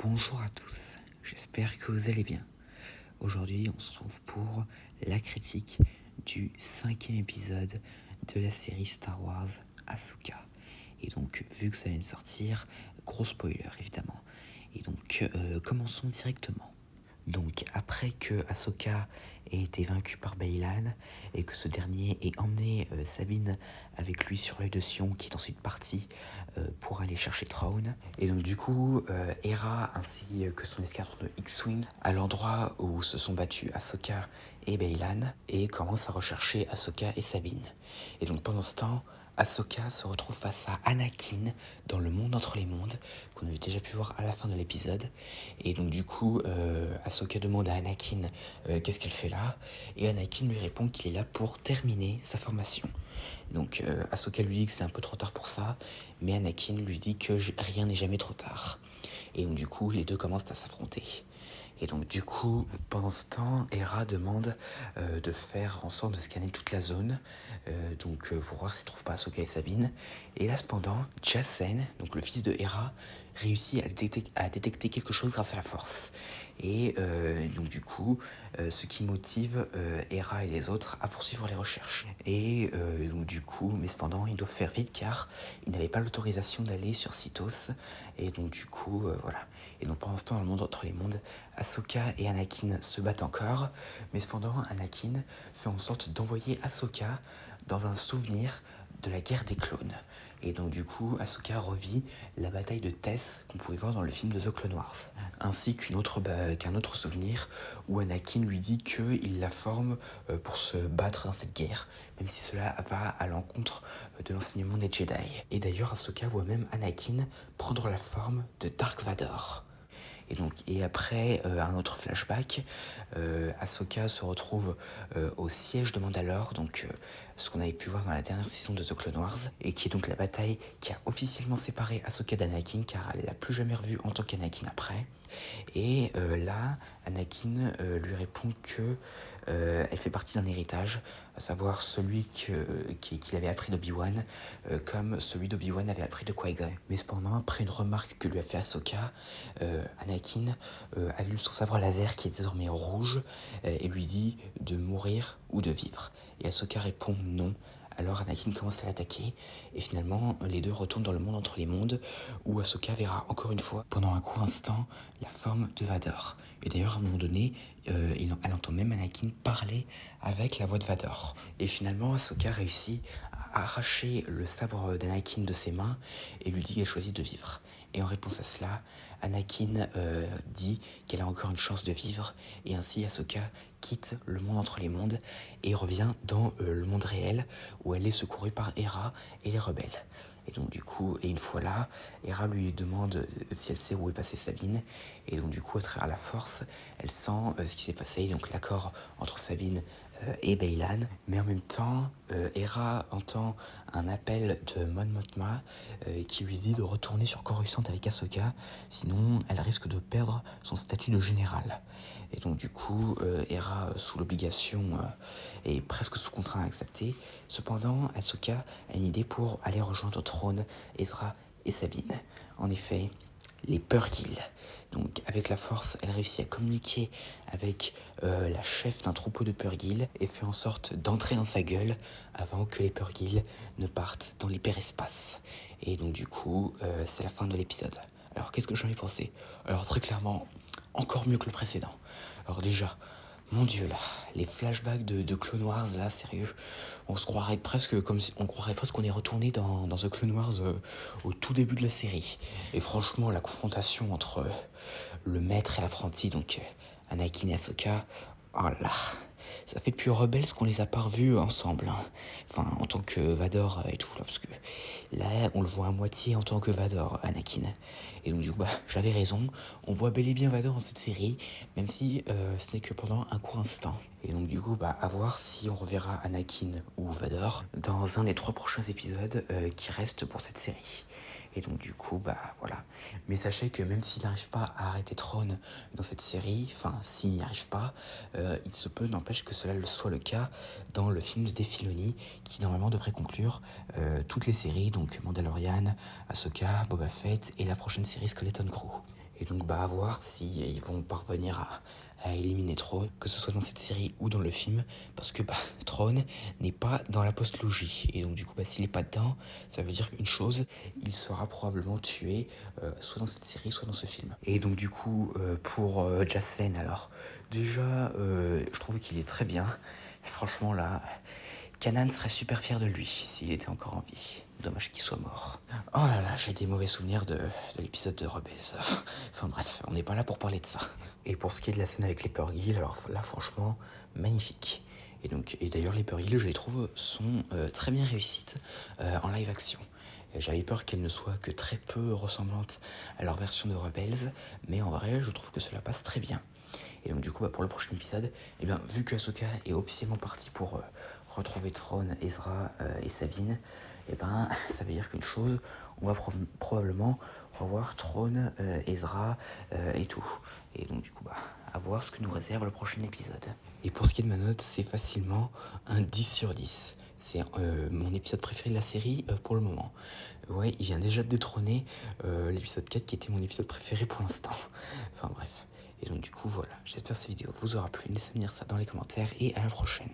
Bonjour à tous, j'espère que vous allez bien. Aujourd'hui, on se retrouve pour la critique du 5e épisode de la série Star Wars Ahsoka. Et donc, vu que ça vient de sortir, gros spoiler évidemment. Et donc, commençons directement. Donc, après que Ahsoka ait été vaincue par Baylan et que ce dernier ait emmené Sabine avec lui sur l'œil de Sion, qui est ensuite parti pour aller chercher Thrawn. Et donc, du coup, Hera ainsi que son escadron de X-Wing à l'endroit où se sont battus Ahsoka et Baylan et commencent à rechercher Ahsoka et Sabine. Et donc, pendant ce temps, Ahsoka se retrouve face à Anakin dans le monde entre les mondes, qu'on avait déjà pu voir à la fin de l'épisode. Et donc du coup, Ahsoka demande à Anakin qu'est-ce qu'elle fait là, et Anakin lui répond qu'il est là pour terminer sa formation. Donc Ahsoka lui dit que c'est un peu trop tard pour ça, mais Anakin lui dit que rien n'est jamais trop tard. Et donc du coup, les deux commencent à s'affronter. Et donc du coup, pendant ce temps, Hera demande de faire en sorte de scanner toute la zone, pour voir s'il ne trouve pas Ahsoka et Sabine. Et là cependant, Jacen, donc le fils de Hera, réussit à détecter quelque chose grâce à la force. Et donc du coup, ce qui motive Hera et les autres à poursuivre les recherches. Et donc du coup, mais cependant, ils doivent faire vite car ils n'avaient pas l'autorisation d'aller sur Sithos. Et donc du coup, voilà. Et donc pendant ce temps, dans le monde entre les mondes, Ahsoka et Anakin se battent encore, mais cependant Anakin fait en sorte d'envoyer Ahsoka dans un souvenir de la guerre des clones. Et donc du coup, Ahsoka revit la bataille de Tess qu'on pouvait voir dans le film de The Clone Wars, ainsi qu'un autre souvenir où Anakin lui dit qu'il la forme pour se battre dans cette guerre, même si cela va à l'encontre de l'enseignement des Jedi. Et d'ailleurs, Ahsoka voit même Anakin prendre la forme de Dark Vador. Et après un autre flashback, Ahsoka se retrouve au siège de Mandalore, ce qu'on avait pu voir dans la dernière saison de The Clone Wars, et qui est donc la bataille qui a officiellement séparé Ahsoka d'Anakin, car elle l'a plus jamais revu en tant qu'Anakin après. Et là, Anakin lui répond que elle fait partie d'un héritage, à savoir celui qu'il avait appris d'Obi-Wan, comme celui d'Obi-Wan avait appris de Qui-Gon. Mais cependant, après une remarque que lui a fait Ahsoka, Anakin allume son sabre laser qui est désormais rouge et lui dit de mourir ou de vivre. Et Ahsoka répond non. Alors Anakin commence à l'attaquer et finalement les deux retournent dans le monde entre les mondes où Ahsoka verra encore une fois pendant un court instant la forme de Vador. Et d'ailleurs à un moment donné, elle entend même Anakin parler avec la voix de Vador. Et finalement Ahsoka réussit à arracher le sabre d'Anakin de ses mains et lui dit qu'elle choisit de vivre. Et en réponse à cela, Anakin dit qu'elle a encore une chance de vivre et ainsi Ahsoka quitte le monde entre les mondes et revient dans le monde réel où elle est secourue par Hera et les rebelles. Et donc du coup, et une fois là, Hera lui demande si elle sait où est passée Sabine. Et donc du coup, à travers la force, elle sent ce qui s'est passé, donc l'accord entre Sabine et Baylan. Mais en même temps, Hera entend un appel de Mon Mothma qui lui dit de retourner sur Coruscant avec Ahsoka, sinon elle risque de perdre son statut de général. Et donc du coup, Hera, sous l'obligation et presque sous contraint à accepter. Cependant, Ahsoka a une idée pour aller rejoindre Thrawn, Ezra et Sabine. En effet, les Purrgil. Donc avec la force, elle réussit à communiquer avec la chef d'un troupeau de Purrgil et fait en sorte d'entrer dans sa gueule avant que les Purrgil ne partent dans l'hyperespace. Et donc du coup, c'est la fin de l'épisode. Alors qu'est-ce que j'en ai pensé? Alors très clairement, encore mieux que le précédent. Alors déjà, mon dieu là, les flashbacks de Clone Wars là, sérieux, on croirait presque qu'on est retourné dans The Clone Wars au tout début de la série. Et franchement, la confrontation entre le maître et l'apprenti, Anakin et Ahsoka, oh là, ça fait depuis Rebels qu'on les a pas revus ensemble, hein. Enfin, en tant que Vador et tout, là, parce que là, on le voit à moitié en tant que Vador, Anakin. Et donc, du coup, j'avais raison, on voit bel et bien Vador dans cette série, même si ce n'est que pendant un court instant. Et donc, du coup, à voir si on reverra Anakin ou Vador dans un des 3 prochains épisodes qui restent pour cette série. Et donc du coup, voilà. Mais sachez que même s'il n'arrive pas à arrêter Thrawn dans cette série, enfin s'il n'y arrive pas, il se peut, n'empêche que cela le soit le cas dans le film de Dave Filoni, qui normalement devrait conclure toutes les séries, donc Mandalorian, Ahsoka, Boba Fett et la prochaine série Skeleton Crew. Et donc à voir si ils vont parvenir à éliminer Throne, que ce soit dans cette série ou dans le film, parce que Throne n'est pas dans la postlogie. Et donc du coup s'il n'est pas dedans, ça veut dire qu'une chose, il sera probablement tué, soit dans cette série, soit dans ce film. Et donc du coup pour Jacen, alors déjà je trouve qu'il est très bien. Et franchement là, Kanan serait super fier de lui s'il était encore en vie. Dommage qu'il soit mort. Oh là là, j'ai des mauvais souvenirs de l'épisode de Rebels. Enfin bref, on n'est pas là pour parler de ça. Et pour ce qui est de la scène avec les Purrgil, alors là franchement, magnifique. Et d'ailleurs les Purrgil, je les trouve, sont très bien réussites en live action. J'avais peur qu'elles ne soient que très peu ressemblantes à leur version de Rebels, mais en vrai, je trouve que cela passe très bien. Et donc du coup, pour le prochain épisode, vu que Ahsoka est officiellement partie pour retrouver Thrawn, Ezra et Sabine, ça veut dire qu'une chose, on va probablement revoir Thrawn, Ezra et tout. Et donc du coup, à voir ce que nous réserve le prochain épisode. Et pour ce qui est de ma note, c'est facilement un 10 sur 10. C'est mon épisode préféré de la série pour le moment. Ouais, il vient déjà de détrôner l'épisode 4 qui était mon épisode préféré pour l'instant. Enfin bref. Et donc du coup voilà, j'espère que cette vidéo vous aura plu. Laissez-moi dire ça dans les commentaires et à la prochaine.